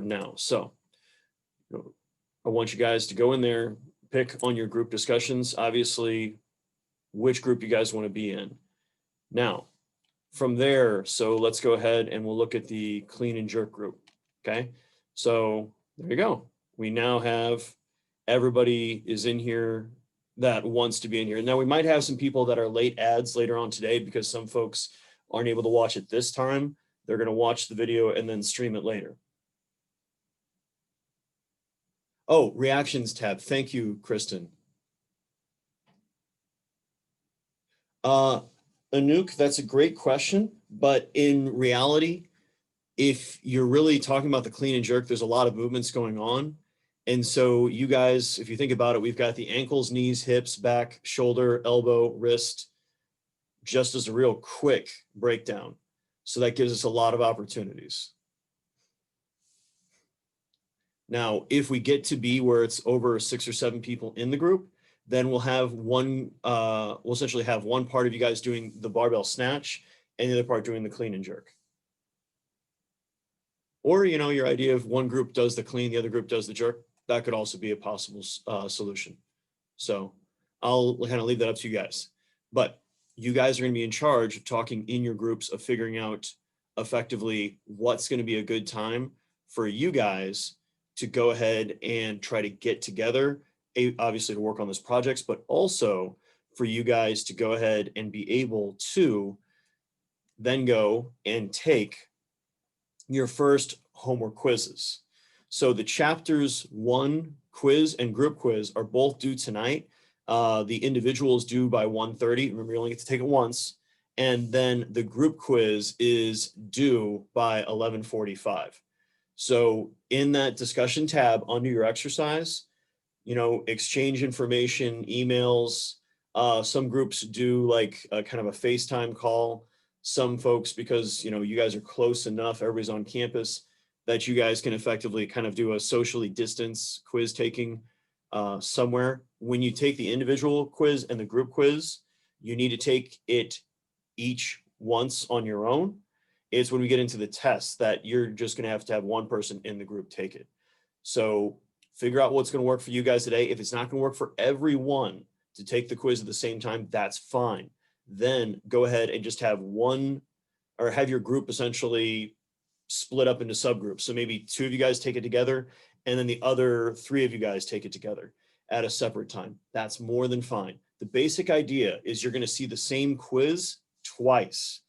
now. So I want you guys to go in there, pick on your group discussions, obviously, which group you guys want to be in. Now, from there, so let's go ahead and we'll look at the clean and jerk group, okay? So there you go. We now have everybody is in here that wants to be in here. Now we might have some people that are late ads later on today because some folks aren't able to watch it this time. They're going to watch the video and then stream it later. Oh, reactions tab. Thank you, Kristen. Anouk, that's a great question, but in reality, if you're really talking about the clean and jerk, there's a lot of movements going on. And so you guys, if you think about it, we've got the ankles, knees, hips, back, shoulder, elbow, wrist, just as a real quick breakdown. So that gives us a lot of opportunities. Now, if we get to be where it's over 6 or 7 people in the group, then we'll have we'll essentially have one part of you guys doing the barbell snatch and the other part doing the clean and jerk. Or, your idea of one group does the clean, the other group does the jerk, that could also be a possible solution. So I'll kind of leave that up to you guys. But you guys are going to be in charge of talking in your groups of figuring out effectively what's going to be a good time for you guys to go ahead and try to get together, obviously to work on those projects, but also for you guys to go ahead and be able to then go and take your first homework quizzes. So the chapters 1 quiz and group quiz are both due tonight. The individual is due by 1:30. Remember, you only get to take it once. And then the group quiz is due by 11:45. So in that discussion tab under your exercise, exchange information, emails. Some groups do like a kind of a FaceTime call. Some folks, because you guys are close enough, everybody's on campus, that you guys can effectively kind of do a socially distanced quiz taking somewhere. When you take the individual quiz and the group quiz, you need to take it each once on your own. It's when we get into the tests that you're just going to have one person in the group take it. So figure out what's going to work for you guys today. If it's not going to work for everyone to take the quiz at the same time, that's fine. Then go ahead and just have have your group essentially split up into subgroups. So maybe 2 of you guys take it together, and then the other 3 of you guys take it together at a separate time. That's more than fine. The basic idea is you're going to see the same quiz twice,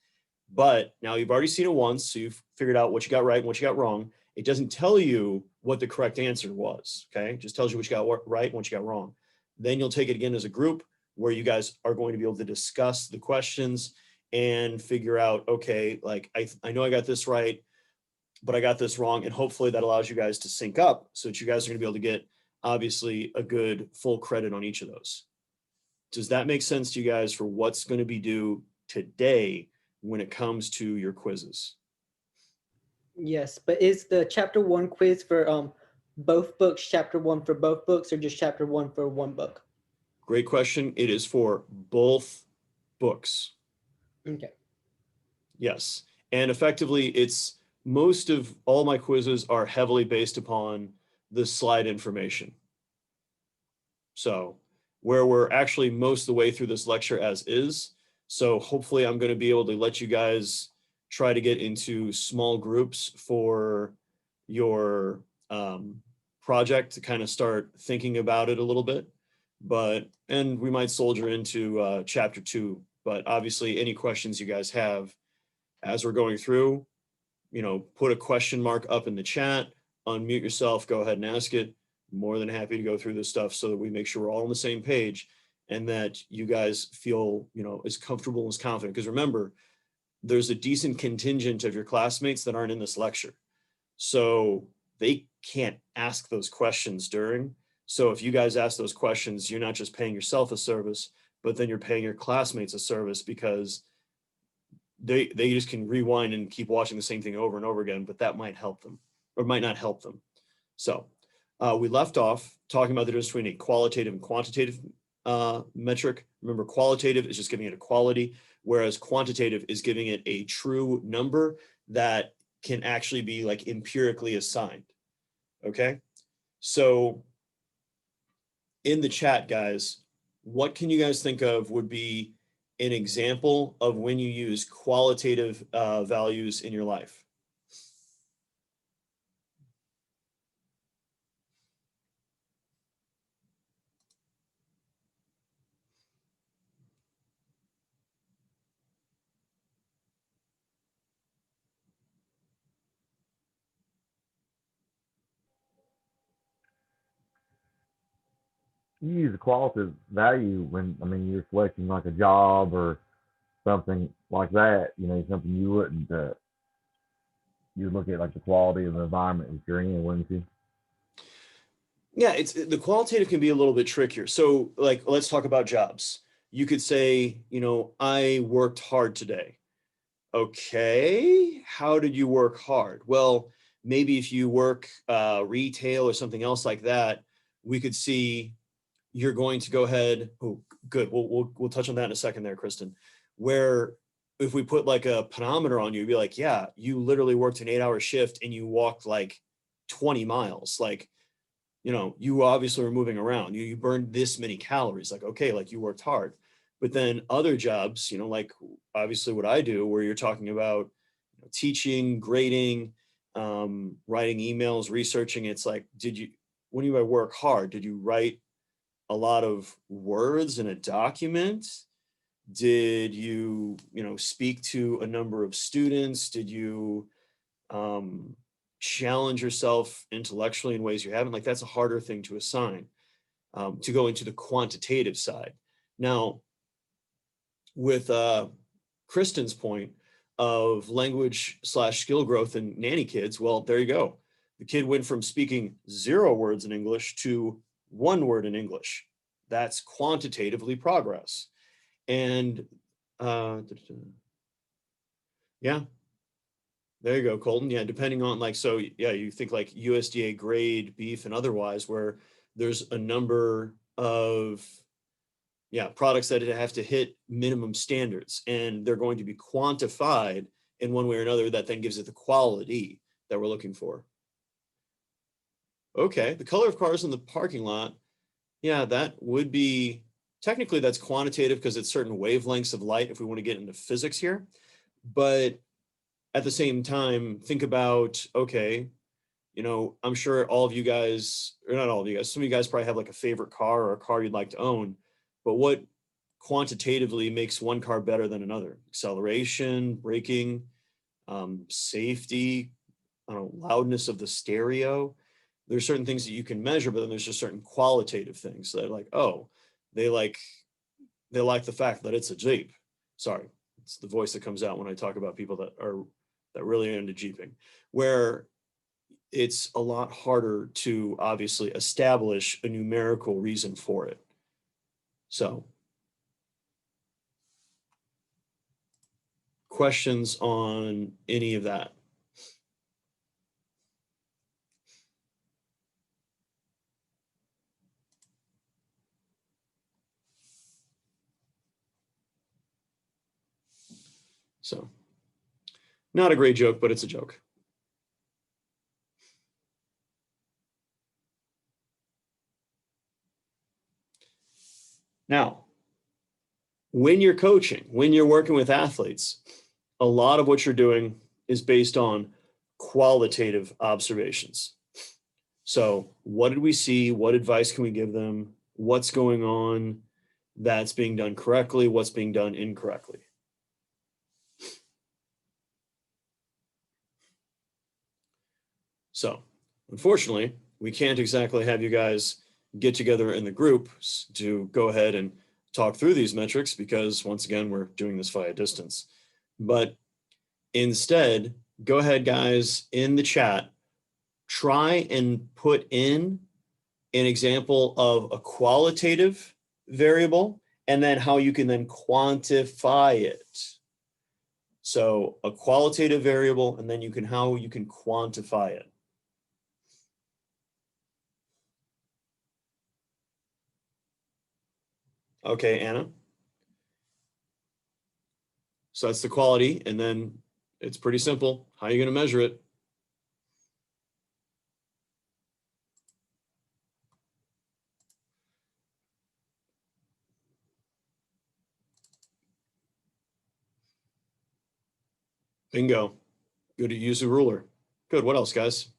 but now you've already seen it once, so you've figured out what you got right and what you got wrong. It doesn't tell you what the correct answer was, okay? It just tells you what you got right and what you got wrong. Then you'll take it again as a group where you guys are going to be able to discuss the questions and figure out, okay, like I know I got this right, but I got this wrong. And hopefully that allows you guys to sync up so that you guys are going to be able to get obviously a good full credit on each of those. Does that make sense to you guys for what's going to be due today when it comes to your quizzes? Yes, but is the chapter 1 quiz for both books, chapter 1 for both books, or just chapter 1 for one book? Great question. It is for both books. Okay. Yes. And effectively, it's most of all my quizzes are heavily based upon the slide information. So where we're actually most of the way through this lecture as is. So hopefully I'm going to be able to let you guys try to get into small groups for your project to kind of start thinking about it a little bit. And we might soldier into chapter 2, but obviously any questions you guys have as we're going through, put a question mark up in the chat, unmute yourself, go ahead and ask it. More than happy to go through this stuff so that we make sure we're all on the same page and that you guys feel, as comfortable and as confident. Because remember, there's a decent contingent of your classmates that aren't in this lecture. So they can't ask those questions during. So if you guys ask those questions, you're not just paying yourself a service, but then you're paying your classmates a service because they just can rewind and keep watching the same thing over and over again, but that might help them or might not help them. So we left off talking about the difference between a qualitative and quantitative metric. Remember, qualitative is just giving it a quality, whereas quantitative is giving it a true number that can actually be like empirically assigned. Okay, so in the chat, guys, what can you guys think of would be an example of when you use qualitative values in your life? You use a qualitative value when, I mean, you're selecting like a job or something like that, you know, something you wouldn't, you look at like the quality of the environment that you're in, wouldn't you? Yeah, it's the qualitative can be a little bit trickier. So like, let's talk about jobs. You could say, you know, I worked hard today. Okay, how did you work hard? Well, maybe if you work retail or something else like that, we could see you're going to go ahead. Oh, good. We'll touch on that in a second there, Kristen. Where if we put like a pedometer on you, you'd be like, yeah, you literally worked an 8-hour shift and you walked like 20 miles. Like, you know, you obviously were moving around. You burned this many calories. Like, okay, like you worked hard. But then other jobs, you know, like obviously what I do, where you're talking about teaching, grading, writing emails, researching. It's like, when you work hard, did you write a lot of words in a document? Did you, speak to a number of students? Did you um, challenge yourself intellectually in ways you haven't? Like that's a harder thing to assign, to go into the quantitative side. Now, with Kristen's point of language/skill growth in nanny kids, well, there you go. The kid went from speaking 0 words in English to 1 word in English. That's quantitatively progress. And yeah, there you go, Colton. Yeah, depending on like, so yeah, you think like USDA grade beef and otherwise, where there's a number of products that have to hit minimum standards, and they're going to be quantified in one way or another. That then gives it the quality that we're looking for. Okay, the color of cars in the parking lot. Yeah, that would be technically that's quantitative because it's certain wavelengths of light if we want to get into physics here. But at the same time, think about, okay, I'm sure all of you guys, or not all of you guys, some of you guys probably have like a favorite car or a car you'd like to own, but what quantitatively makes one car better than another? Acceleration, braking, safety, I don't know, loudness of the stereo. There's certain things that you can measure, but then there's just certain qualitative things that are like, oh, they like the fact that it's a Jeep. Sorry, it's the voice that comes out when I talk about people that really are into Jeeping, where it's a lot harder to obviously establish a numerical reason for it. So, questions on any of that? So, not a great joke, but it's a joke. Now, when you're coaching, when you're working with athletes, a lot of what you're doing is based on qualitative observations. So, what did we see? What advice can we give them? What's going on that's being done correctly? What's being done incorrectly? So, unfortunately, we can't exactly have you guys get together in the group to go ahead and talk through these metrics because, once again, we're doing this via distance. But instead, go ahead, guys, in the chat, try and put in an example of a qualitative variable and then how you can then quantify it. So a qualitative variable, and then how you can quantify it. Okay, Anna. So that's the quality, and then it's pretty simple. How are you going to measure it? Bingo. Good to use a ruler. Good. What else, guys?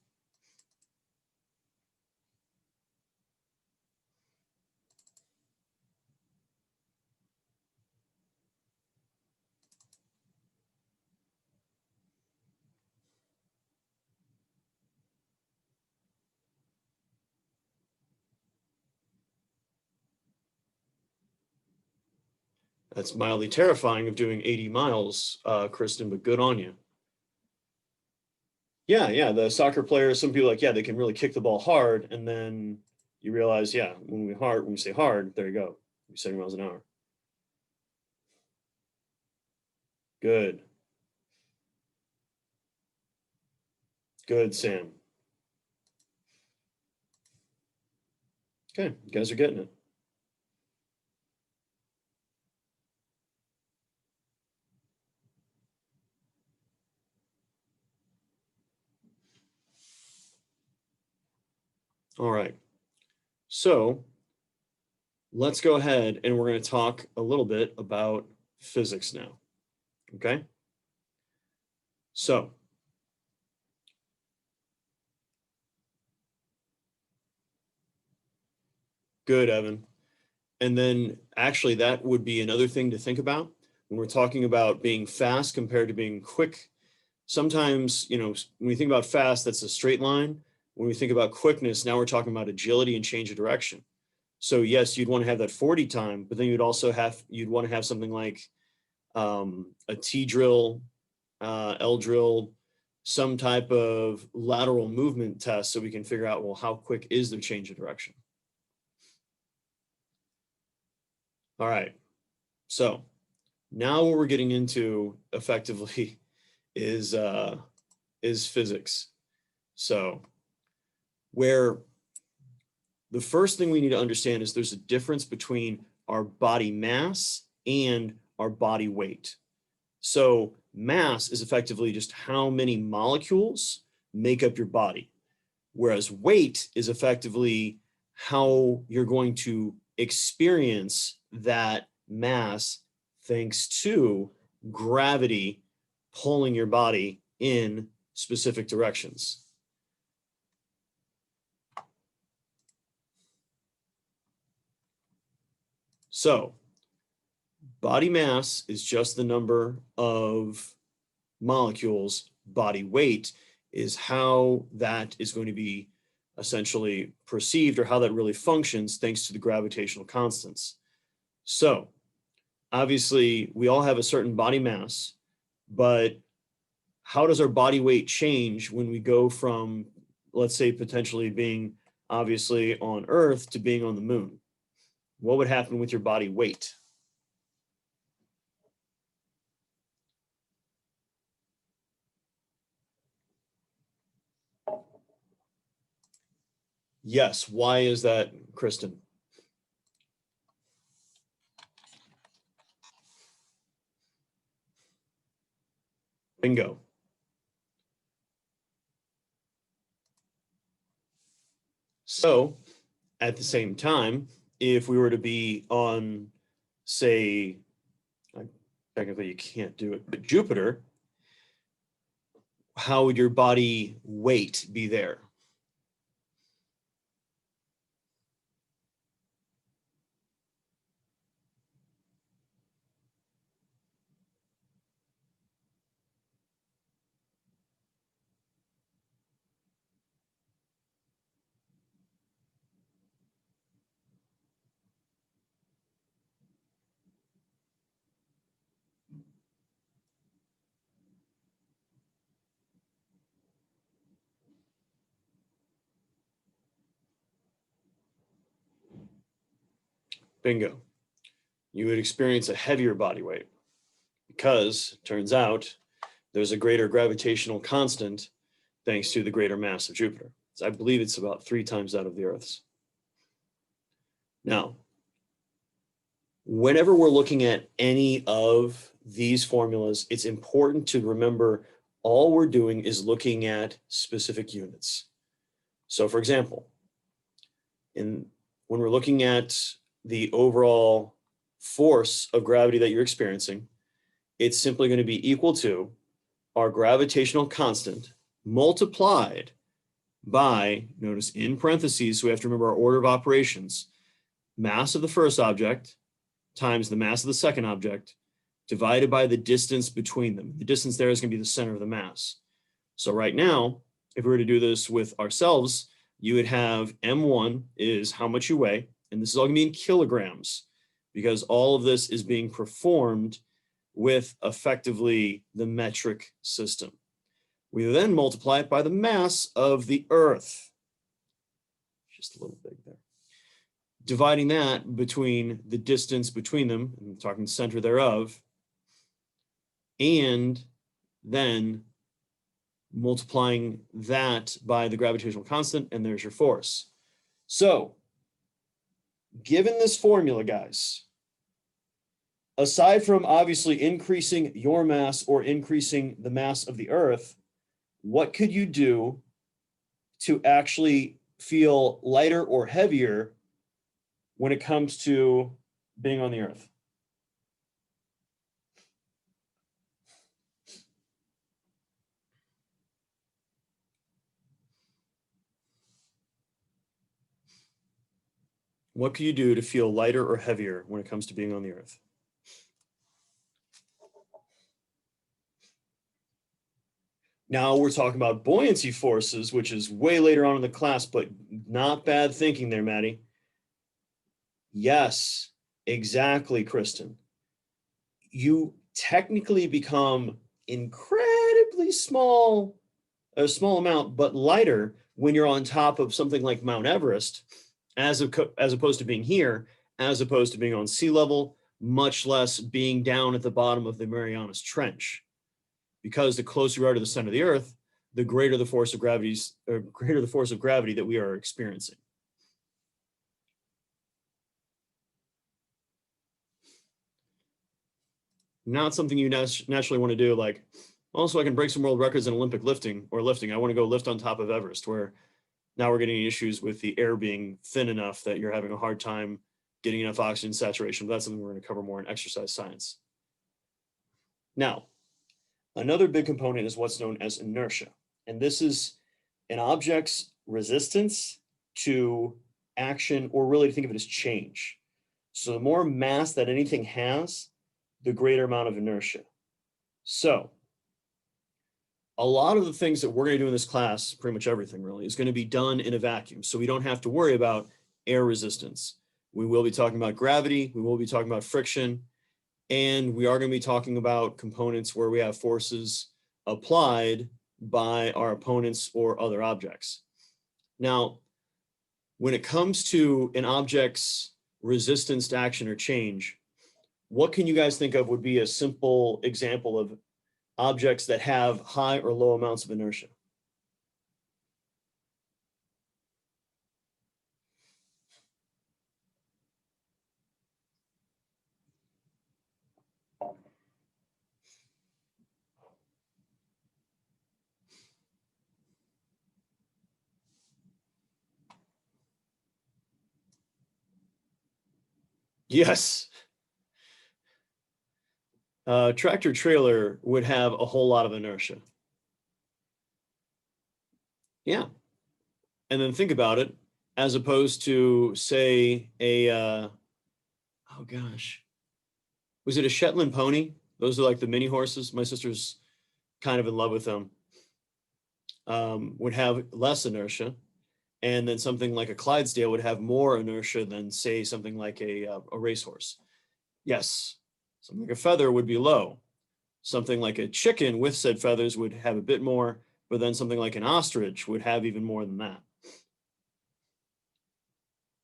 That's mildly terrifying of doing 80 miles, Kristen, but good on you. Yeah, yeah. The soccer players, some people are like, yeah, they can really kick the ball hard. And then you realize, yeah, when we say hard, there you go. 70 miles an hour. Good. Good, Sam. Okay, you guys are getting it. All right. So let's go ahead and we're going to talk a little bit about physics now. Okay. So good, Evan. And then actually that would be another thing to think about when we're talking about being fast compared to being quick. Sometimes, you know, when we think about fast, that's a straight line. When we think about quickness, now we're talking about agility and change of direction. So yes, you'd want to have that 40 time, but then you'd want to have something like a T drill, L drill, some type of lateral movement test so we can figure out, well, how quick is their change of direction? All right. So now what we're getting into effectively is physics. So where the first thing we need to understand is there's a difference between our body mass and our body weight. So mass is effectively just how many molecules make up your body, whereas weight is effectively how you're going to experience that mass thanks to gravity pulling your body in specific directions. So body mass is just the number of molecules. Body weight is how that is going to be essentially perceived or how that really functions thanks to the gravitational constants. So obviously we all have a certain body mass, but how does our body weight change when we go from, let's say, potentially being obviously on Earth to being on the moon? What would happen with your body weight? Yes. Why is that, Kristen? Bingo. So at the same time, if we were to be on, say, technically you can't do it, but Jupiter, how would your body weight be there? Bingo. You would experience a heavier body weight because turns out there's a greater gravitational constant thanks to the greater mass of Jupiter. So I believe it's about 3 times that of the Earth's. Now, whenever we're looking at any of these formulas, it's important to remember all we're doing is looking at specific units. So for example, when we're looking at the overall force of gravity that you're experiencing, it's simply going to be equal to our gravitational constant multiplied by, notice in parentheses, so we have to remember our order of operations, mass of the first object times the mass of the second object divided by the distance between them. The distance there is going to be the center of the mass. So right now, if we were to do this with ourselves, you would have M1 is how much you weigh, and this is all going to be in kilograms because all of this is being performed with effectively the metric system. We then multiply it by the mass of the Earth. Just a little big there. Dividing that between the distance between them, I'm talking center thereof, and then multiplying that by the gravitational constant, and there's your force. So, given this formula, guys, aside from obviously increasing your mass or increasing the mass of the Earth, what could you do to actually feel lighter or heavier when it comes to being on the Earth? What can you do to feel lighter or heavier when it comes to being on the Earth? Now we're talking about buoyancy forces, which is way later on in the class, but not bad thinking there, Maddie. Yes, exactly, Kristen. You technically become incredibly small, a small amount, but lighter when you're on top of something like Mount Everest, as opposed to being here, as opposed to being on sea level, much less being down at the bottom of the Marianas Trench. Because the closer you are to the center of the Earth, the greater the force of gravity that we are experiencing. Not something you naturally want to do, like, also I can break some world records in Olympic lifting or lifting. I want to go lift on top of Everest, where now we're getting issues with the air being thin enough that you're having a hard time getting enough oxygen saturation. But that's something we're going to cover more in exercise science. Now, another big component is what's known as inertia. And this is an object's resistance to action, or really to think of it as change. So the more mass that anything has, the greater amount of inertia. So a lot of the things that we're going to do in this class, pretty much everything really, is going to be done in a vacuum. So we don't have to worry about air resistance. We will be talking about gravity. We will be talking about friction. And we are going to be talking about components where we have forces applied by our opponents or other objects. Now, when it comes to an object's resistance to action or change, what can you guys think of would be a simple example of objects that have high or low amounts of inertia? Yes. Tractor trailer would have a whole lot of inertia. Yeah. And then think about it, as opposed to, say, oh gosh, was it a Shetland pony? Those are like the mini horses. My sister's kind of in love with them. Would have less inertia. And then something like a Clydesdale would have more inertia than, say, something like a racehorse. Yes, something like a feather would be low. Something like a chicken with said feathers would have a bit more, but then something like an ostrich would have even more than that.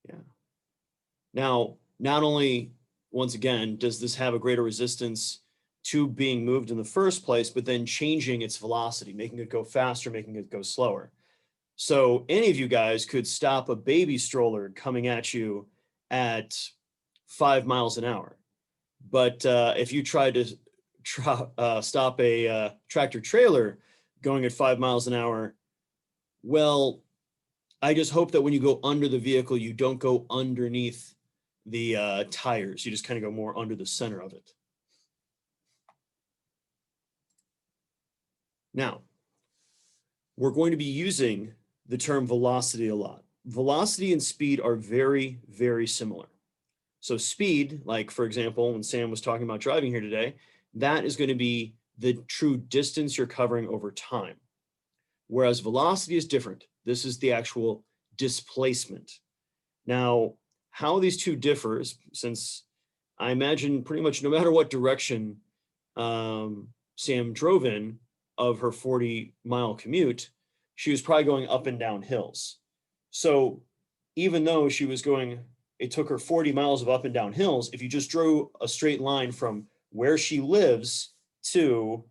Yeah. Now, not only, once again, does this have a greater resistance to being moved in the first place, but then changing its velocity, making it go faster, making it go slower. So any of you guys could stop a baby stroller coming at you at 5 miles an hour. But if you tried to stop a tractor trailer going at 5 miles an hour, well, I just hope that when you go under the vehicle, you don't go underneath the tires. You just kind of go more under the center of it. Now, we're going to be using the term velocity a lot. Velocity and speed are very, very similar. So speed, like for example, when Sam was talking about driving here today, that is going to be the true distance you're covering over time. Whereas velocity is different. This is the actual displacement. Now, how these two differ is, since I imagine pretty much no matter what direction Sam drove in of her 40-mile commute, she was probably going up and down hills. So even though she was going, it took her 40 miles of up and down hills, if you just drew a straight line from where she lives to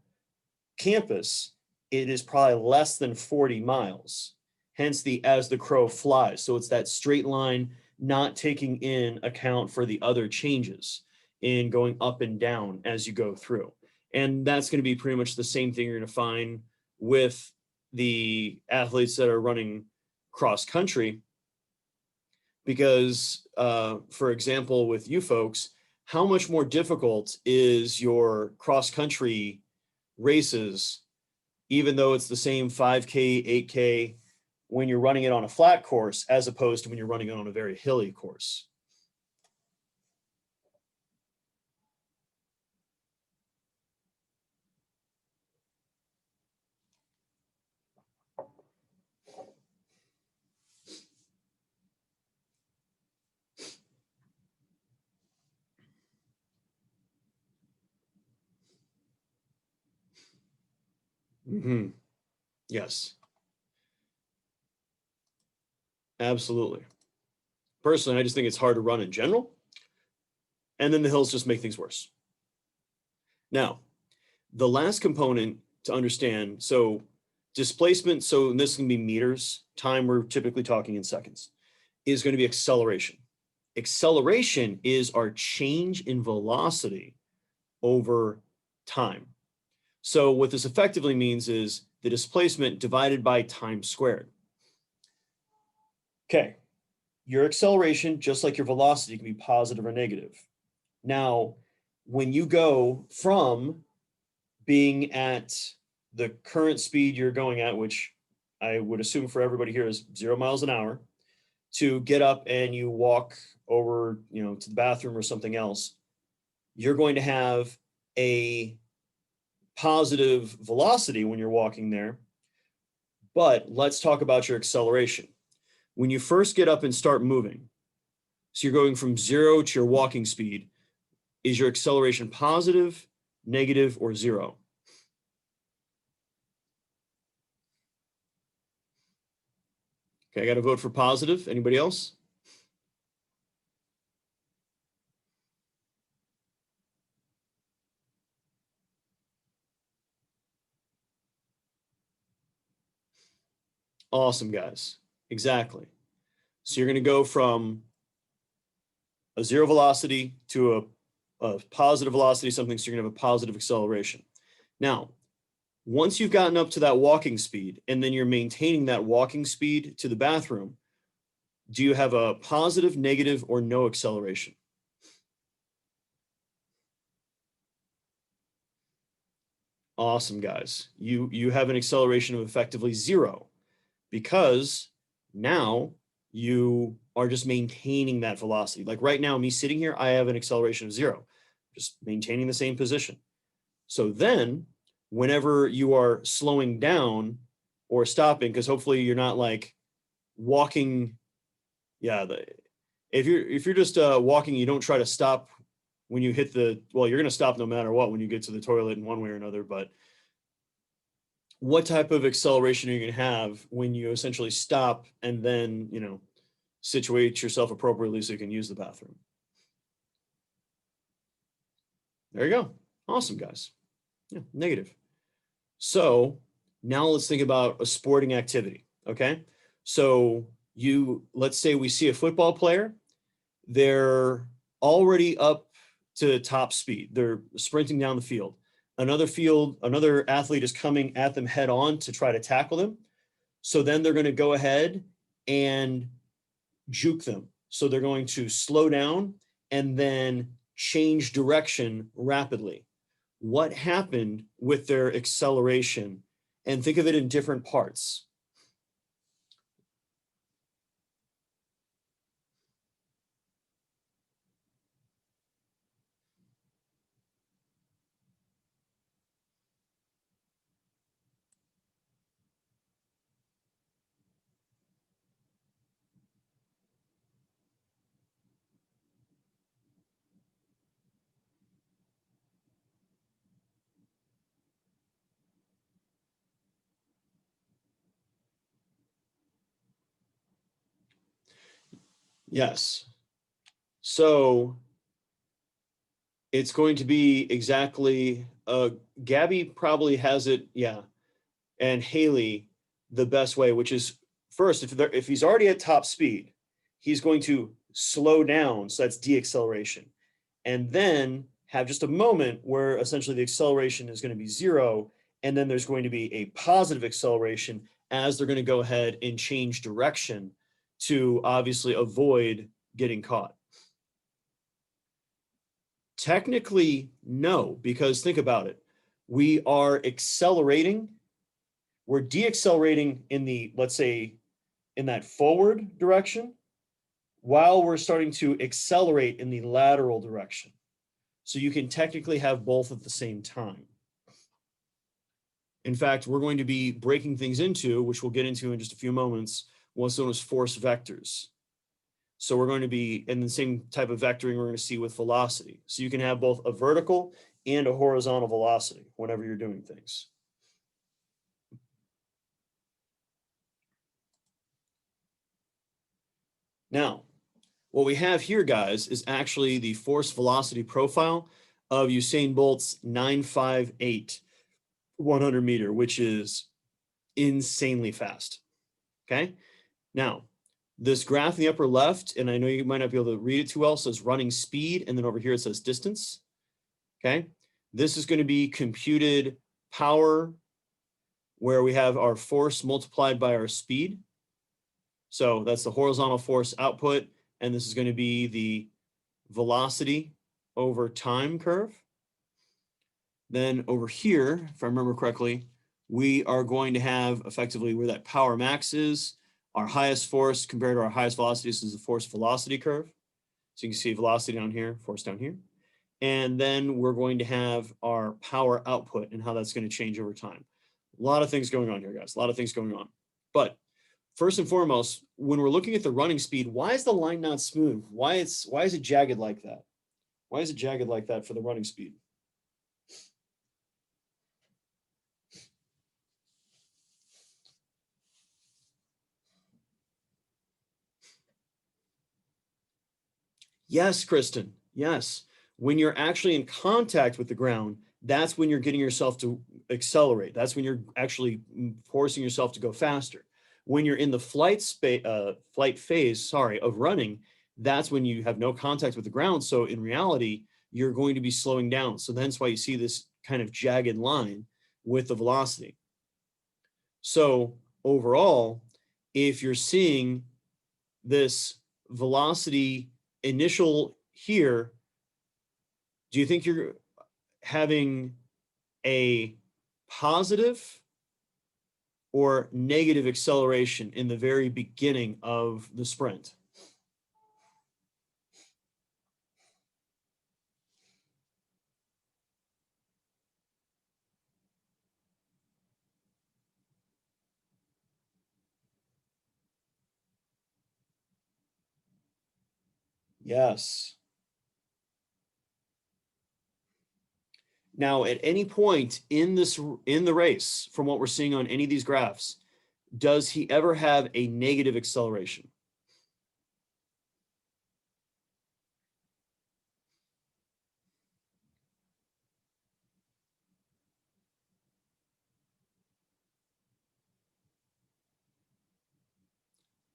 campus, it is probably less than 40 miles. Hence the as the crow flies. So it's that straight line, not taking in account for the other changes in going up and down as you go through. And that's going to be pretty much the same thing you're going to find with the athletes that are running cross country. Because, for example, with you folks, how much more difficult is your cross country races, even though it's the same 5K, 8K, when you're running it on a flat course, as opposed to when you're running it on a very hilly course? Mm-hmm. Yes, absolutely. Personally, I just think it's hard to run in general. And then the hills just make things worse. Now, the last component to understand, so displacement, so this can be meters, time we're typically talking in seconds, is going to be acceleration. Acceleration is our change in velocity over time. So what this effectively means is the displacement divided by time squared. Okay, your acceleration, just like your velocity, can be positive or negative. Now, when you go from being at the current speed you're going at, which I would assume for everybody here is 0 miles an hour, to get up and you walk over, to the bathroom or something else, you're going to have a positive velocity when you're walking there. But let's talk about your acceleration. When you first get up and start moving, so you're going from 0 to your walking speed, is your acceleration positive, negative, or 0? Okay, I got to vote for positive. Anybody else? Awesome, guys. Exactly. So you're going to go from a 0 velocity to a positive velocity, something, so you're going to have a positive acceleration. Now, once you've gotten up to that walking speed, and then you're maintaining that walking speed to the bathroom, do you have a positive, negative, or no acceleration? Awesome, guys. You have an acceleration of effectively 0, because now you are just maintaining that velocity. Like right now, me sitting here, I have an acceleration of 0, just maintaining the same position. So then whenever you are slowing down or stopping, because hopefully you're not like walking, if you're just walking, you don't try to stop when you hit you're going to stop no matter what when you get to the toilet in one way or another. But what type of acceleration are you going to have when you essentially stop and then, situate yourself appropriately so you can use the bathroom? There you go. Awesome, guys. Yeah, negative. So now let's think about a sporting activity, okay? So let's say we see a football player, they're already up to top speed. They're sprinting down the field. Another athlete is coming at them head on to try to tackle them. So then they're going to go ahead and juke them. So they're going to slow down and then change direction rapidly. What happened with their acceleration and think of it in different parts. Yes. So it's going to be exactly, Gabby probably has it, yeah, and Haley the best way, which is first, if he's already at top speed, he's going to slow down, so that's deacceleration, and then have just a moment where essentially the acceleration is going to be zero, and then there's going to be a positive acceleration as they're going to go ahead and change direction to obviously avoid getting caught. Technically, no, because think about it. We are accelerating, we're deaccelerating in the, let's say, in that forward direction, while we're starting to accelerate in the lateral direction. So you can technically have both at the same time. In fact, we're going to be breaking things into, which we'll get into in just a few moments, what's known as force vectors. So we're going to be in the same type of vectoring we're going to see with velocity. So you can have both a vertical and a horizontal velocity whenever you're doing things. Now, what we have here, guys, is actually the force velocity profile of Usain Bolt's 958 100 meter, which is insanely fast. Okay. Now, this graph in the upper left, and I know you might not be able to read it too well, says running speed, and then over here it says distance. Okay. This is going to be computed power, where we have our force multiplied by our speed. So that's the horizontal force output, and this is going to be the velocity over time curve. Then over here, if I remember correctly, we are going to have effectively where that power max is, our highest force compared to our highest velocity. This is the force velocity curve. So you can see velocity down here, force down here. And then we're going to have our power output and how that's going to change over time. A lot of things going on here, guys, a lot of things going on. But first and foremost, when we're looking at the running speed, why is the line not smooth? Why is it jagged like that? Why is it jagged like that for the running speed? Yes, Kristen. Yes. When you're actually in contact with the ground, that's when you're getting yourself to accelerate. That's when you're actually forcing yourself to go faster. When you're in the flight phase, of running, that's when you have no contact with the ground. So in reality, you're going to be slowing down. So that's why you see this kind of jagged line with the velocity. So overall, if you're seeing this velocity initial here, do you think you're having a positive or negative acceleration in the very beginning of the sprint? Yes. Now, at any point in the race, from what we're seeing on any of these graphs, does he ever have a negative acceleration?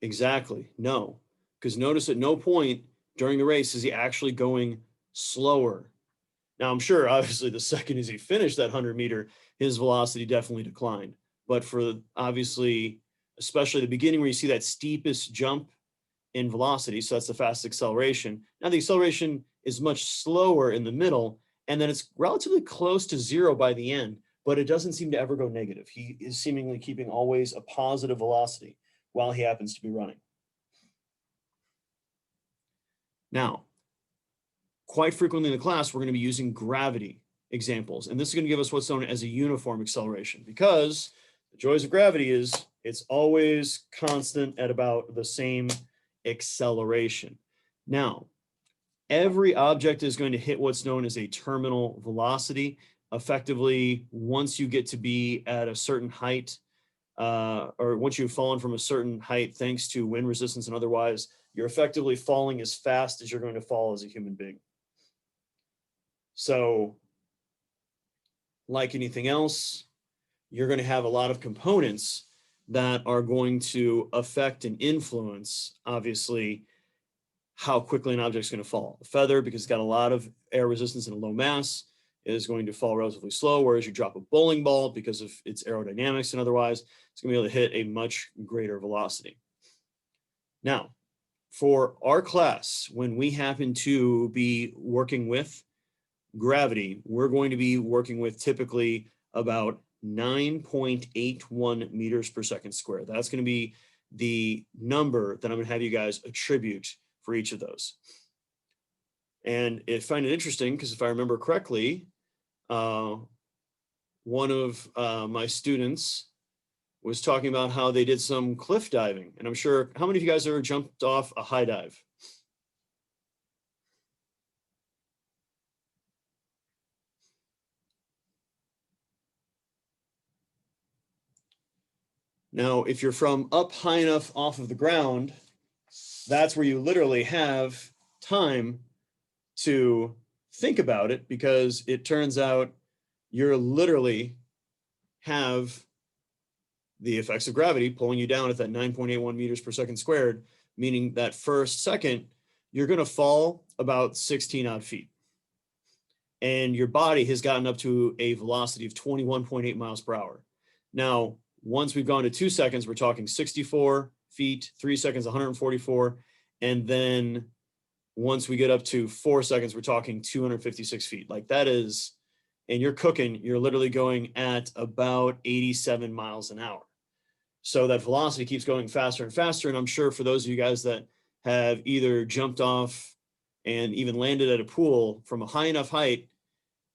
Exactly. No. Because notice at no point during the race is he actually going slower. Now, I'm sure, obviously, the second as he finished that 100 meter, his velocity definitely declined. But for obviously, especially the beginning where you see that steepest jump in velocity, so that's the fast acceleration. Now, the acceleration is much slower in the middle, and then it's relatively close to zero by the end. but it doesn't seem to ever go negative. He is seemingly keeping always a positive velocity while he happens to be running. Now, quite frequently in the class, we're going to be using gravity examples, and this is going to give us what's known as a uniform acceleration, because the joys of gravity is it's always constant at about the same acceleration. Now, every object is going to hit what's known as a terminal velocity. Effectively, once you get to be at a certain height, or once you've fallen from a certain height, thanks to wind resistance and otherwise, you're effectively falling as fast as you're going to fall as a human being. So, like anything else, you're going to have a lot of components that are going to affect and influence, obviously, how quickly an object is going to fall. A feather, because it's got a lot of air resistance and a low mass, is going to fall relatively slow, whereas you drop a bowling ball, because of its aerodynamics and otherwise, it's going to be able to hit a much greater velocity. Now, for our class, when we happen to be working with gravity, we're going to be working with typically about 9.81 meters per second squared. That's going to be the number that I'm going to have you guys attribute for each of those. And I find it interesting because if I remember correctly, one of my students was talking about how they did some cliff diving. And I'm sure, how many of you guys ever jumped off a high dive? Now, if you're from up high enough off of the ground, that's where you literally have time to think about it, because it turns out you're literally have the effects of gravity pulling you down at that 9.81 meters per second squared, meaning that first second, you're going to fall about 16 odd feet. And your body has gotten up to a velocity of 21.8 miles per hour. Now, once we've gone to 2 seconds, we're talking 64 feet, 3 seconds, 144. And then once we get up to 4 seconds, we're talking 256 feet. Like that is, and you're cooking, you're literally going at about 87 miles an hour. So that velocity keeps going faster and faster. And I'm sure for those of you guys that have either jumped off and even landed at a pool from a high enough height,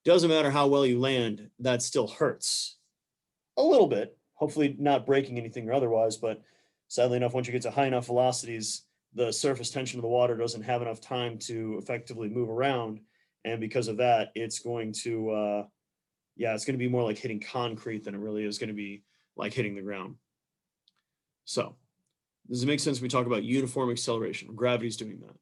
doesn't matter how well you land, that still hurts a little bit, hopefully not breaking anything or otherwise. But sadly enough, once you get to high enough velocities, the surface tension of the water doesn't have enough time to effectively move around. And because of that, it's going to, it's going to be more like hitting concrete than it really is going to be like hitting the ground. So does it make sense when we talk about uniform acceleration? Gravity's doing that.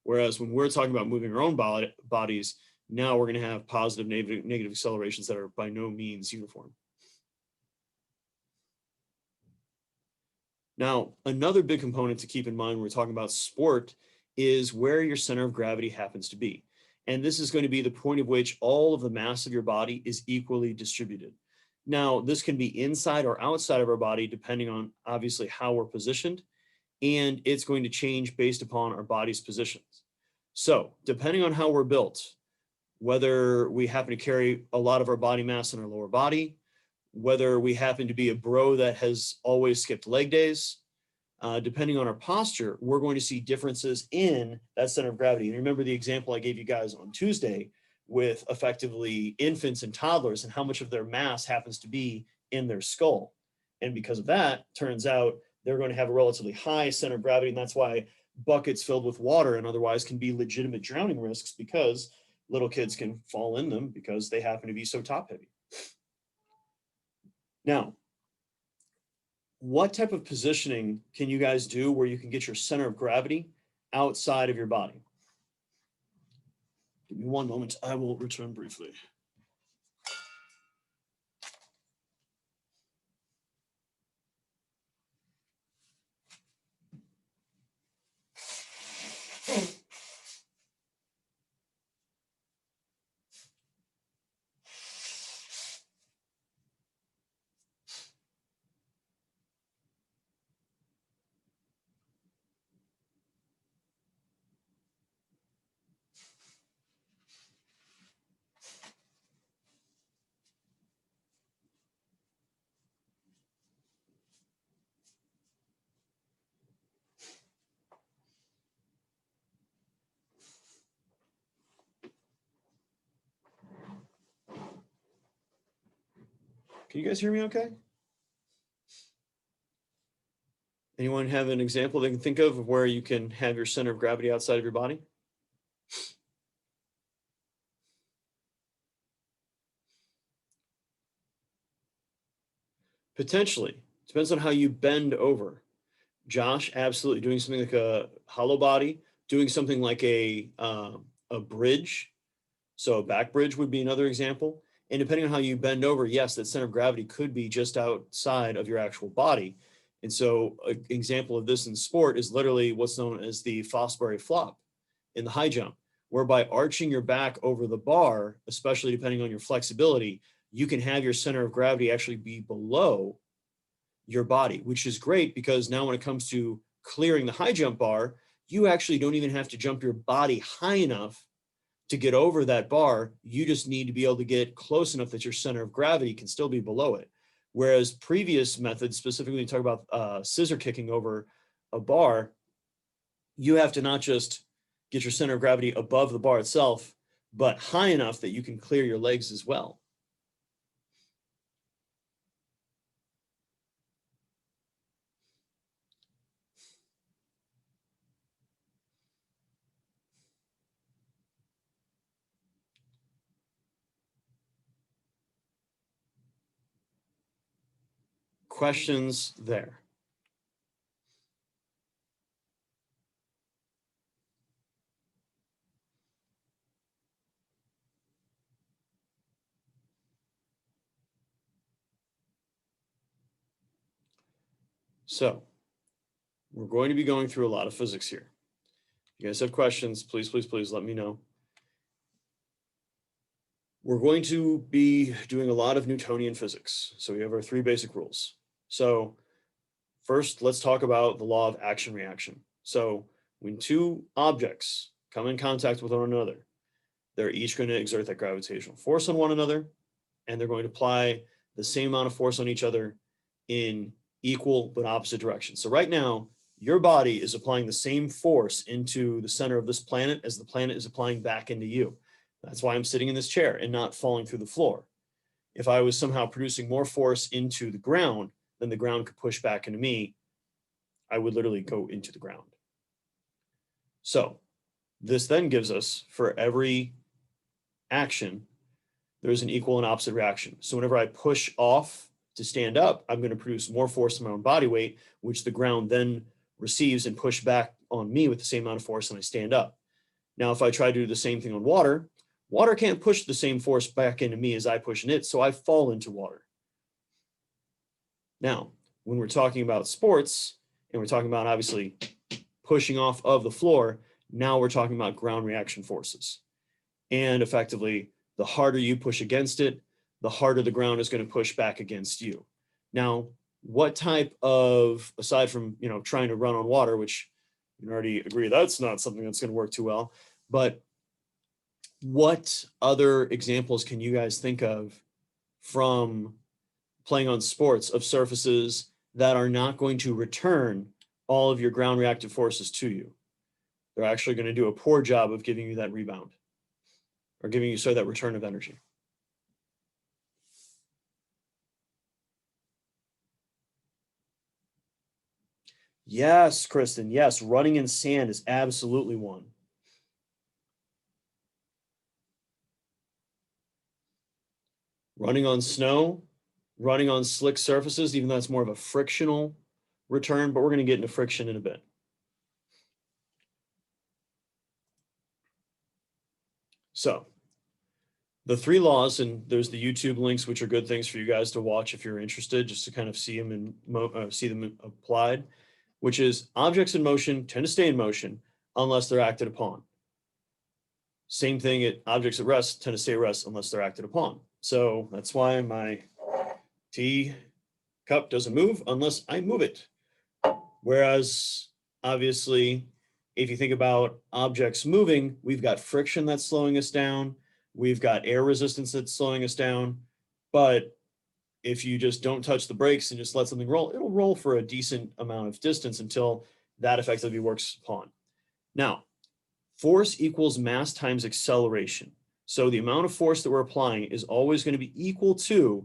Whereas when we're talking about moving our own bodies, now we're going to have positive, negative accelerations that are by no means uniform. Now, another big component to keep in mind when we're talking about sport is where your center of gravity happens to be. And this is going to be the point at which all of the mass of your body is equally distributed. Now, this can be inside or outside of our body, depending on obviously how we're positioned, and it's going to change based upon our body's positions. So depending on how we're built, whether we happen to carry a lot of our body mass in our lower body, whether we happen to be a bro that has always skipped leg days, depending on our posture, we're going to see differences in that center of gravity. And remember the example I gave you guys on Tuesday with effectively infants and toddlers and how much of their mass happens to be in their skull. And because of that, turns out they're going to have a relatively high center of gravity. And that's why buckets filled with water and otherwise can be legitimate drowning risks, because little kids can fall in them because they happen to be so top heavy. Now, what type of positioning can you guys do where you can get your center of gravity outside of your body? Give me one moment. I will return briefly. Can you guys hear me okay? Anyone have an example they can think of where you can have your center of gravity outside of your body? Potentially. Depends on how you bend over. Josh, absolutely. Doing something like a hollow body, doing something like a bridge. So a back bridge would be another example. And depending on how you bend over, yes, that center of gravity could be just outside of your actual body. And so an example of this in sport is literally what's known as the Fosbury flop in the high jump, whereby arching your back over the bar, especially depending on your flexibility, you can have your center of gravity actually be below your body, which is great because now when it comes to clearing the high jump bar, you actually don't even have to jump your body high enough to get over that bar. You just need to be able to get close enough that your center of gravity can still be below it. Whereas previous methods, specifically talk about scissor kicking over a bar, you have to not just get your center of gravity above the bar itself, but high enough that you can clear your legs as well. Questions there? So we're going to be going through a lot of physics here. If you guys have questions, please, please, please let me know. We're going to be doing a lot of Newtonian physics. So we have our 3 basic rules. So first, let's talk about the law of action reaction. So when 2 objects come in contact with one another, they're each going to exert that gravitational force on one another, and they're going to apply the same amount of force on each other in equal but opposite directions. So right now, your body is applying the same force into the center of this planet as the planet is applying back into you. That's why I'm sitting in this chair and not falling through the floor. If I was somehow producing more force into the ground than the ground could push back into me, I would literally go into the ground. So this then gives us, for every action, there's an equal and opposite reaction. So whenever I push off to stand up, I'm going to produce more force in my own body weight, which the ground then receives and push back on me with the same amount of force and I stand up. Now, if I try to do the same thing on water, water can't push the same force back into me as I push in it, so I fall into water. Now, when we're talking about sports, and we're talking about obviously pushing off of the floor, now we're talking about ground reaction forces. And effectively, the harder you push against it, the harder the ground is going to push back against you. Now, what type of, aside from, trying to run on water, which you already agree that's not something that's going to work too well, but what other examples can you guys think of from playing on sports of surfaces that are not going to return all of your ground reactive forces to you? They're actually going to do a poor job of giving you that rebound or giving you, that return of energy. Yes, Kristen. Yes, running in sand is absolutely one. Running on snow, running on slick surfaces, even though it's more of a frictional return, but we're going to get into friction in a bit. So the 3 laws, and there's the YouTube links, which are good things for you guys to watch if you're interested, just to kind of see them and see them applied, which is objects in motion tend to stay in motion unless they're acted upon. Same thing, objects at rest tend to stay at rest unless they're acted upon. So that's why my tea cup doesn't move unless I move it. Whereas obviously, if you think about objects moving, we've got friction that's slowing us down. We've got air resistance that's slowing us down. But if you just don't touch the brakes and just let something roll, it'll roll for a decent amount of distance until that effectively works upon. Now, force equals mass times acceleration. So the amount of force that we're applying is always going to be equal to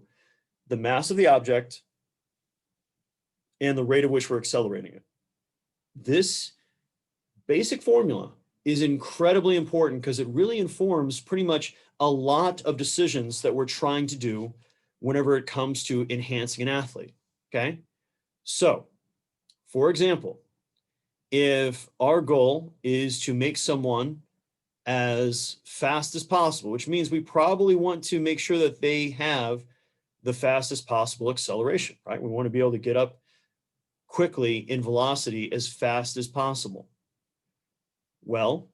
the mass of the object and the rate at which we're accelerating it. This basic formula is incredibly important because it really informs pretty much a lot of decisions that we're trying to do whenever it comes to enhancing an athlete, okay? So, for example, if our goal is to make someone as fast as possible, which means we probably want to make sure that they have the fastest possible acceleration, right? We want to be able to get up quickly in velocity as fast as possible. Well,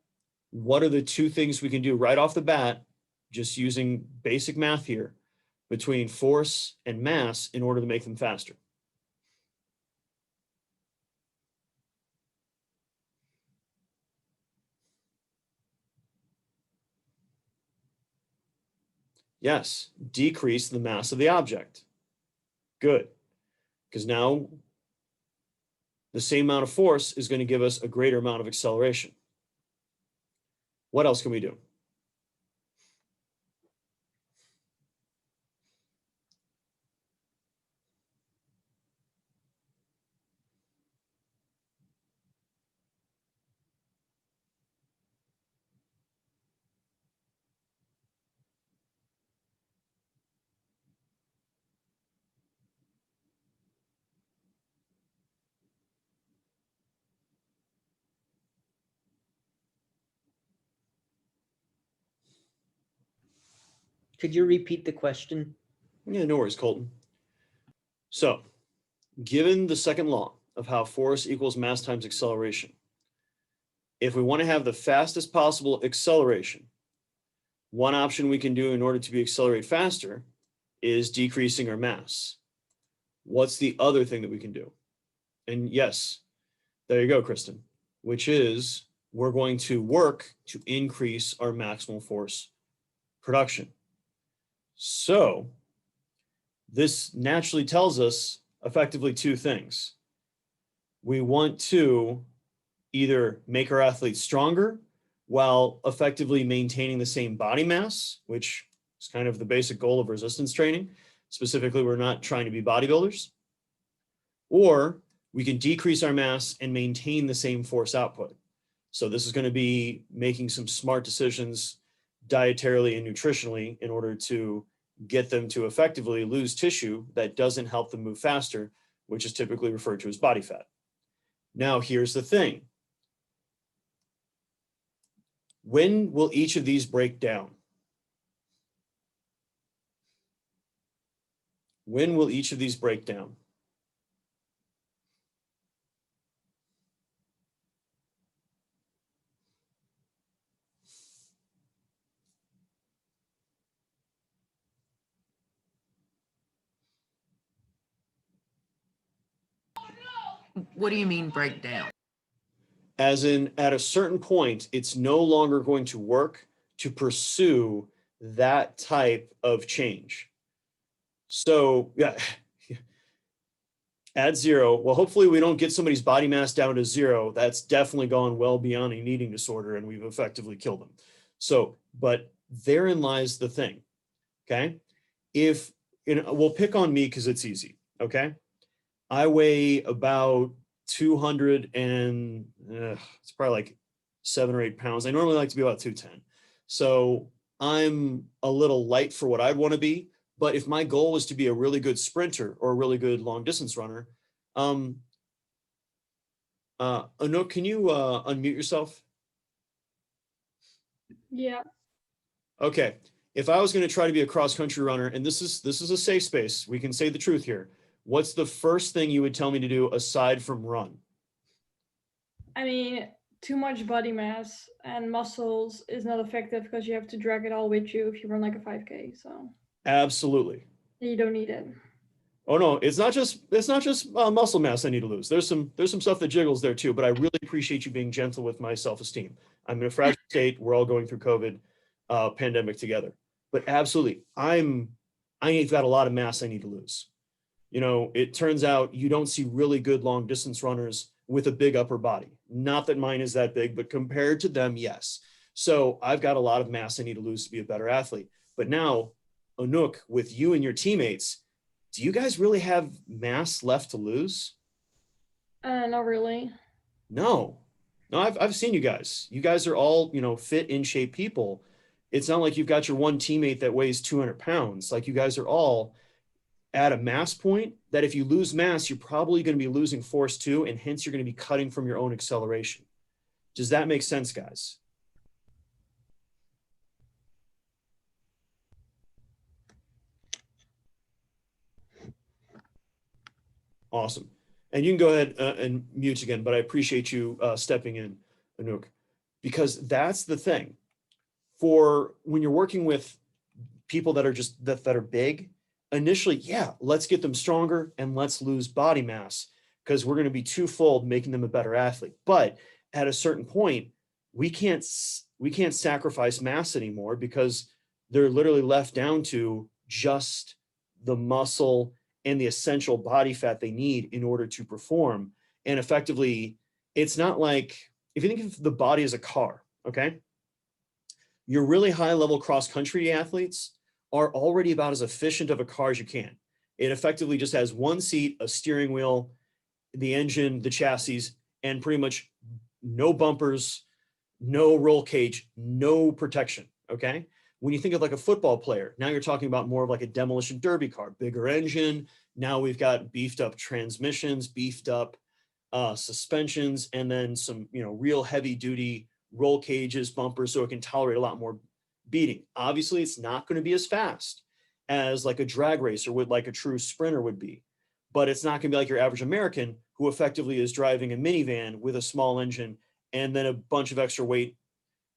what are the two things we can do right off the bat, just using basic math here, between force and mass in order to make them faster? Yes, decrease the mass of the object. Good, because now the same amount of force is going to give us a greater amount of acceleration. What else can we do? Could you repeat the question? Yeah, no worries, Colton. So, given the second law of how force equals mass times acceleration, if we want to have the fastest possible acceleration, one option we can do in order to be accelerate faster is decreasing our mass. What's the other thing that we can do? And yes, there you go, Kristen, which is we're going to work to increase our maximal force production. So this naturally tells us effectively two things. We want to either make our athletes stronger while effectively maintaining the same body mass, which is kind of the basic goal of resistance training. Specifically, we're not trying to be bodybuilders. Or we can decrease our mass and maintain the same force output. So this is going to be making some smart decisions dietarily and nutritionally in order to get them to effectively lose tissue that doesn't help them move faster, which is typically referred to as body fat. Now, here's the thing. When will each of these break down? When will each of these break down? What do you mean breakdown? As in, at a certain point, it's no longer going to work to pursue that type of change. So, yeah, at zero, well, hopefully we don't get somebody's body mass down to zero. That's definitely gone well beyond a eating disorder, and we've effectively killed them. So, but therein lies the thing, okay? If, we'll pick on me because it's easy, okay? I weigh about 200 and it's probably like 7 or 8 pounds. I normally like to be about 210. So I'm a little light for what I'd want to be. But if my goal was to be a really good sprinter or a really good long distance runner, Anouk, can you unmute yourself? Yeah. Okay. If I was going to try to be a cross country runner, and this is a safe space, we can say the truth here. What's the first thing you would tell me to do aside from run? I mean, too much body mass and muscles is not effective because you have to drag it all with you if you run like a 5K. So Absolutely. you don't need it. Oh no, it's not just muscle mass I need to lose. There's some stuff that jiggles there too. But I really appreciate you being gentle with my self-esteem. I'm in a fragile state. We're all going through COVID pandemic together. But absolutely, I've got a lot of mass I need to lose. You know, it turns out you don't see really good long distance runners with a big upper body. Not that mine is that big, but compared to them, yes. So I've got a lot of mass I need to lose to be a better athlete. But now, Anouk, with you and your teammates, do you guys really have mass left to lose? Not really. No, no, I've seen you guys. You guys are all, you know, fit, in shape people. It's not like you've got your one teammate that weighs 200 pounds. Like you guys are all at a mass point that if you lose mass, you're probably going to be losing force too, and hence you're going to be cutting from your own acceleration. Does that make sense, guys? Awesome. And you can go ahead and mute again, but I appreciate you stepping in, Anouk, because that's the thing. For when you're working with people that are just that are big, initially, yeah, let's get them stronger and let's lose body mass because we're going to be twofold making them a better athlete. But at a certain point, we can't sacrifice mass anymore because they're literally left down to just the muscle and the essential body fat they need in order to perform. And effectively, it's not like, if you think of the body as a car, okay? Your really high level cross country athletes are already about as efficient of a car as you can. It effectively just has one seat, a steering wheel, the engine, the chassis, and pretty much no bumpers, no roll cage, no protection, okay? When you think of like a football player, now you're talking about more of like a demolition derby car, bigger engine. Now we've got beefed up transmissions, beefed up suspensions, and then some, you know, real heavy duty roll cages, bumpers, so it can tolerate a lot more beating. Obviously, it's not going to be as fast as like a drag racer would, like a true sprinter would be, but it's not going to be like your average American who effectively is driving a minivan with a small engine and then a bunch of extra weight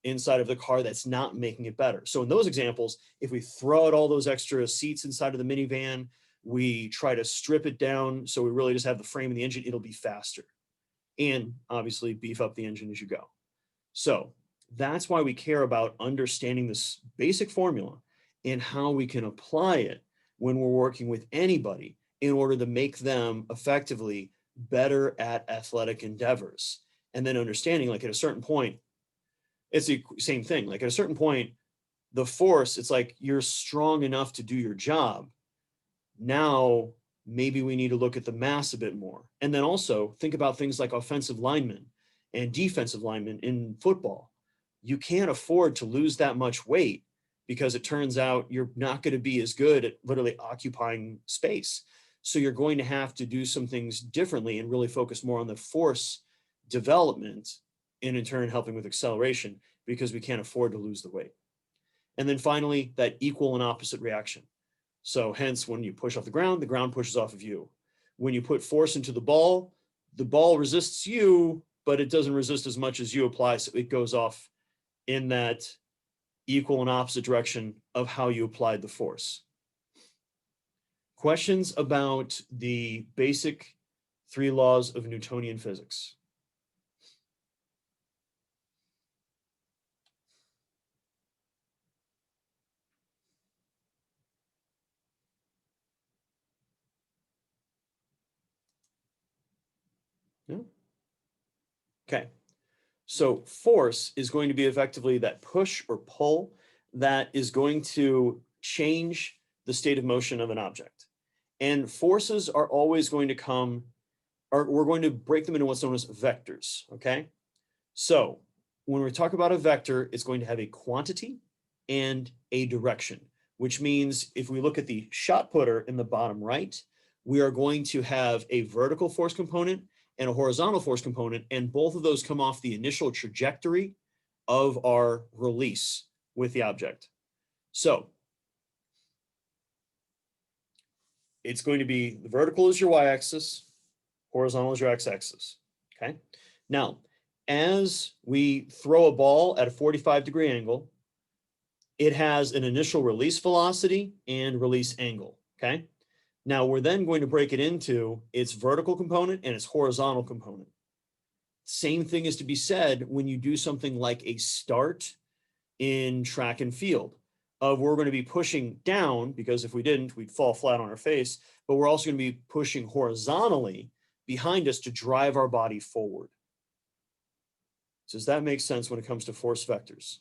inside of the car that's not making it better. So in those examples, if we throw out all those extra seats inside of the minivan, we try to strip it down so we really just have the frame and the engine, it'll be faster. And obviously beef up the engine as you go. So that's why we care about understanding this basic formula and how we can apply it when we're working with anybody in order to make them effectively better at athletic endeavors. And then understanding, like at a certain point, it's the same thing. Like at a certain point, the force, it's like you're strong enough to do your job. Now, maybe we need to look at the mass a bit more. And then also think about things like offensive linemen and defensive linemen in football. You can't afford to lose that much weight because it turns out you're not going to be as good at literally occupying space. So you're going to have to do some things differently and really focus more on the force development and in turn helping with acceleration because we can't afford to lose the weight. And then finally, that equal and opposite reaction. So hence when you push off the ground pushes off of you. When you put force into the ball resists you, but it doesn't resist as much as you apply. So it goes off in that equal and opposite direction of how you applied the force. Questions about the basic 3 laws of Newtonian physics? No? Okay. So force is going to be effectively that push or pull that is going to change the state of motion of an object. And forces are always going to come, or we're going to break them into what's known as vectors, okay? So when we talk about a vector, it's going to have a quantity and a direction, which means if we look at the shot putter in the bottom right, we are going to have a vertical force component and a horizontal force component, and both of those come off the initial trajectory of our release with the object. So it's going to be the vertical is your y-axis, horizontal is your x-axis, okay? Now, as we throw a ball at a 45-degree angle, it has an initial release velocity and release angle, okay? Now we're then going to break it into its vertical component and its horizontal component. Same thing is to be said when you do something like a start in track and field. We're going to be pushing down because if we didn't, we'd fall flat on our face, but we're also going to be pushing horizontally behind us to drive our body forward. Does that make sense when it comes to force vectors?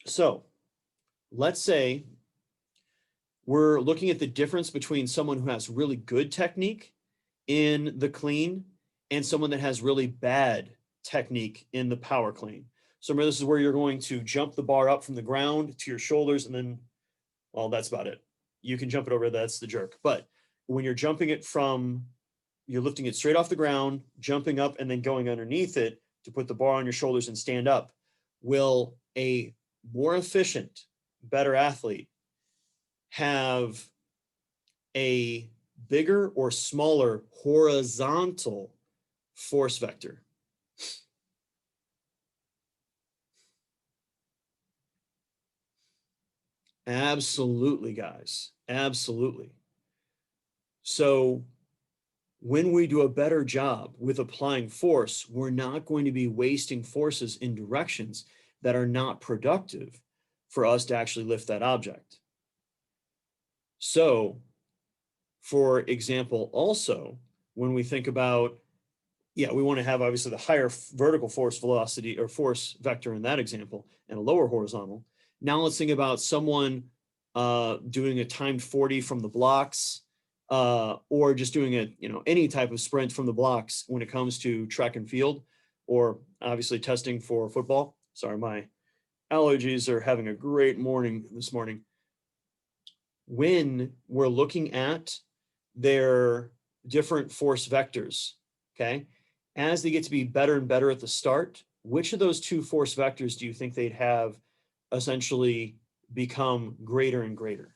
So let's say we're looking at the difference between someone who has really good technique in the clean and someone that has really bad technique in the power clean. So remember, this is where you're going to jump the bar up from the ground to your shoulders, and then, well, that's about it. You can jump it over, that's the jerk. But when you're jumping it from, you're lifting it straight off the ground, jumping up, and then going underneath it to put the bar on your shoulders and stand up, will a more efficient, better athlete have a bigger or smaller horizontal force vector? Absolutely, guys. Absolutely. So when we do a better job with applying force, we're not going to be wasting forces in directions that are not productive for us to actually lift that object. So, for example, also, when we think about, yeah, we want to have obviously the higher vertical force velocity or force vector in that example and a lower horizontal. Now let's think about someone doing a timed 40 from the blocks, or just doing a, any type of sprint from the blocks when it comes to track and field, or obviously testing for football. Sorry, my allergies are having a great morning this morning. When we're looking at their different force vectors, okay, as they get to be better and better at the start, which of those two force vectors do you think they'd have essentially become greater and greater?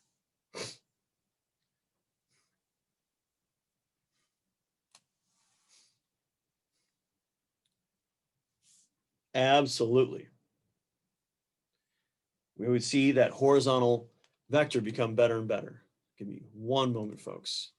Absolutely. We would see that horizontal vector become better and better. Give me one moment, folks.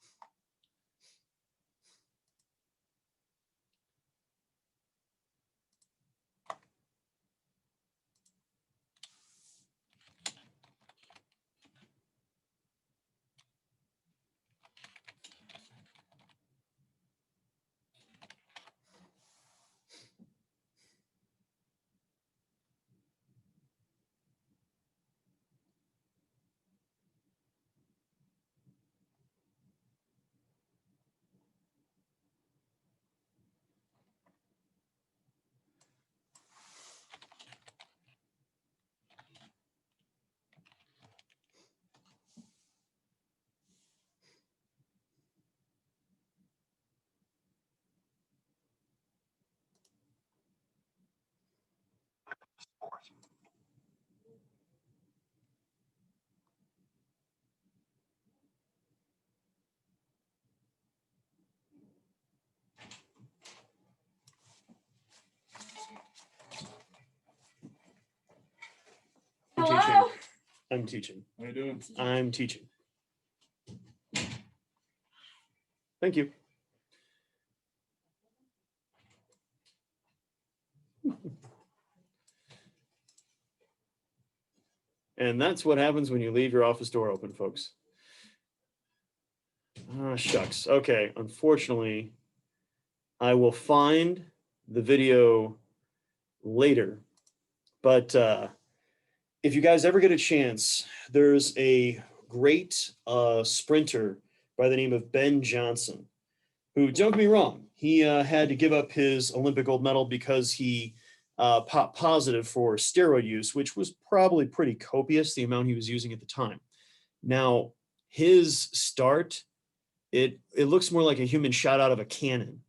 I'm teaching. Hello? I'm teaching. How you doing? I'm teaching. Thank you. And that's what happens when you leave your office door open, folks. Ah, shucks. Okay, unfortunately, I will find the video later. But if you guys ever get a chance, there's a great sprinter by the name of Ben Johnson, who, don't get me wrong, he had to give up his Olympic gold medal because he popped positive for steroid use, which was probably pretty copious, the amount he was using at the time. Now, his start, it looks more like a human shot out of a cannon.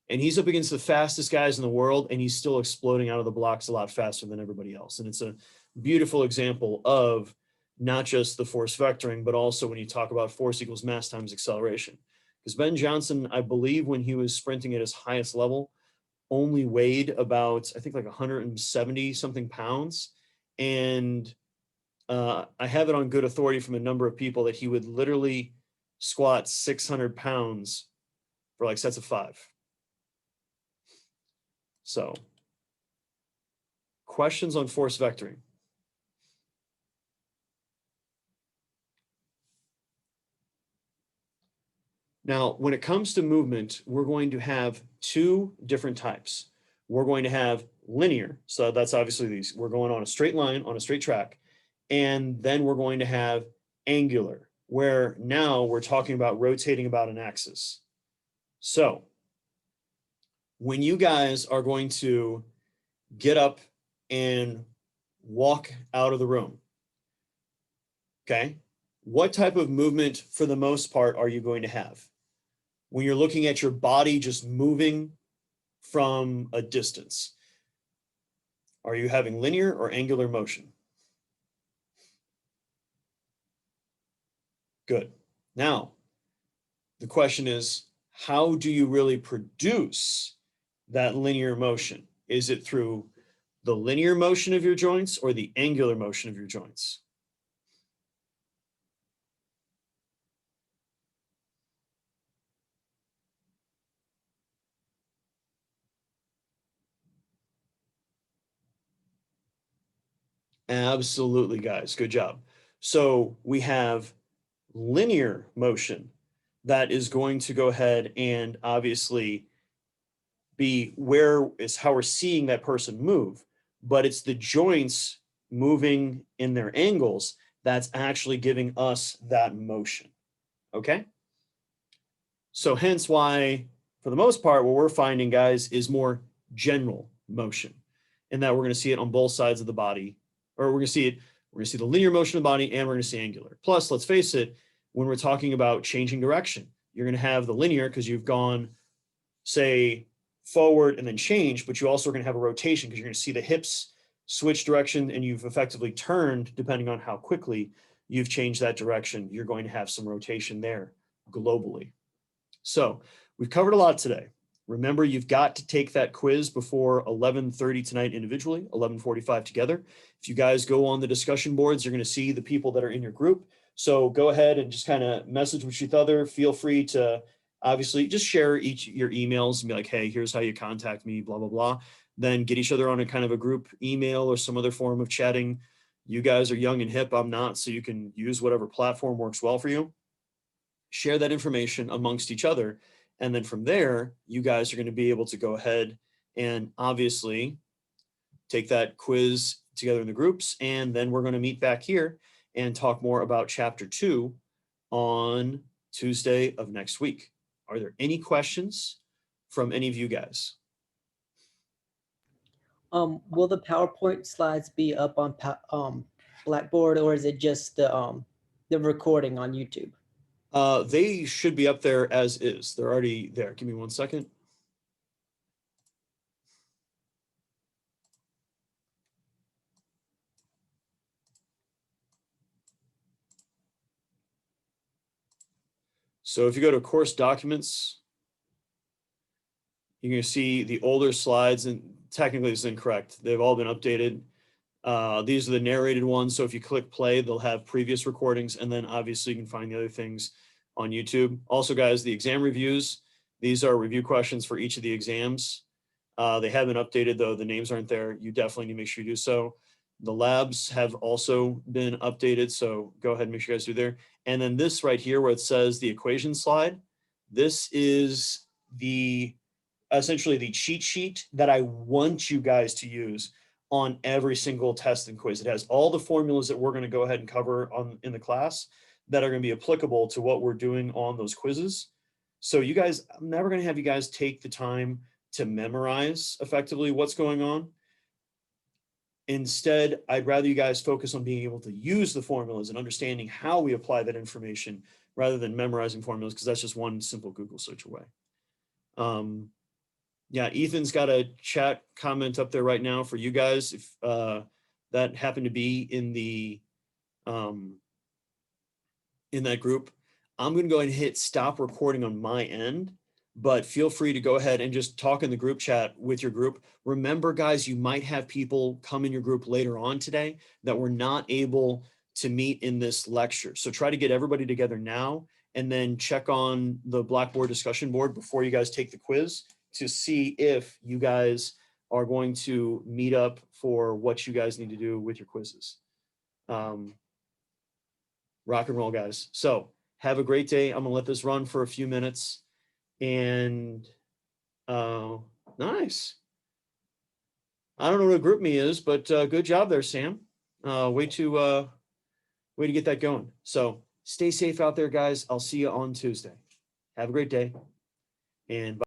And he's up against the fastest guys in the world, and he's still exploding out of the blocks a lot faster than everybody else. And it's a beautiful example of not just the force vectoring, but also when you talk about force equals mass times acceleration. Because Ben Johnson, I believe when he was sprinting at his highest level, only weighed about, I think like 170 something pounds. And I have it on good authority from a number of people that he would literally squat 600 pounds for like sets of 5. So, questions on force vectoring? Now, when it comes to movement, we're going to have 2 different types. We're going to have linear. So that's obviously these, we're going on a straight line, on a straight track. And then we're going to have angular, where now we're talking about rotating about an axis. So when you guys are going to get up and walk out of the room, okay, what type of movement for the most part are you going to have? When you're looking at your body just moving from a distance, are you having linear or angular motion? Good. Now, the question is, how do you really produce that linear motion? Is it through the linear motion of your joints or the angular motion of your joints? Absolutely, guys. Good job. So we have linear motion that is going to go ahead and obviously be where is how we're seeing that person move, but it's the joints moving in their angles that's actually giving us that motion. Okay. So hence why, for the most part, what we're finding, guys, is more general motion, and that we're going to see it on both sides of the body, or we're going to see it, we're going to see the linear motion of the body, and we're going to see angular. Plus, let's face it, when we're talking about changing direction, you're going to have the linear because you've gone, say, forward and then change, but you also are going to have a rotation because you're going to see the hips switch direction and you've effectively turned depending on how quickly you've changed that direction. You're going to have some rotation there globally. So we've covered a lot today. Remember, you've got to take that quiz before 11:30 tonight individually, 11:45 together. If you guys go on the discussion boards, you're going to see the people that are in your group. So go ahead and just kind of message with each other. Feel free to obviously just share each your emails and be like, hey, here's how you contact me, blah, blah, blah. Then get each other on a kind of a group email or some other form of chatting. You guys are young and hip. I'm not, so you can use whatever platform works well for you. Share that information amongst each other. And then from there, you guys are going to be able to go ahead and obviously take that quiz together in the groups. And then we're going to meet back here and talk more about chapter 2 on Tuesday of next week. Are there any questions from any of you guys? Will the PowerPoint slides be up on Blackboard, or is it just the recording on YouTube? They should be up there as is. They're already there. Give me 1 second. So if you go to course documents, you're going to see the older slides, and technically it's incorrect. They've all been updated. These are the narrated ones. So if you click play, they'll have previous recordings, and then obviously you can find the other things on YouTube. Also, guys, the exam reviews, these are review questions for each of the exams. They haven't updated though. The names aren't there. You definitely need to make sure you do so. The labs have also been updated. So go ahead and make sure you guys do there. And then this right here where it says the equation slide, this is essentially the cheat sheet that I want you guys to use on every single test and quiz. It has all the formulas that we're going to go ahead and cover in the class that are going to be applicable to what we're doing on those quizzes. So you guys, I'm never going to have you guys take the time to memorize effectively what's going on. Instead, I'd rather you guys focus on being able to use the formulas and understanding how we apply that information rather than memorizing formulas, because that's just one simple Google search away. Yeah, Ethan's got a chat comment up there right now for you guys. If that happened to be in that group, I'm going to go ahead and hit stop recording on my end, but feel free to go ahead and just talk in the group chat with your group. Remember, guys, you might have people come in your group later on today that were not able to meet in this lecture. So try to get everybody together now and then check on the Blackboard discussion board before you guys take the quiz to see if you guys are going to meet up for what you guys need to do with your quizzes. Rock and roll, guys. So have a great day. I'm gonna let this run for a few minutes. And nice. I don't know what a group me is, but good job there, Sam. Way to get that going. So stay safe out there, guys. I'll see you on Tuesday. Have a great day. And bye.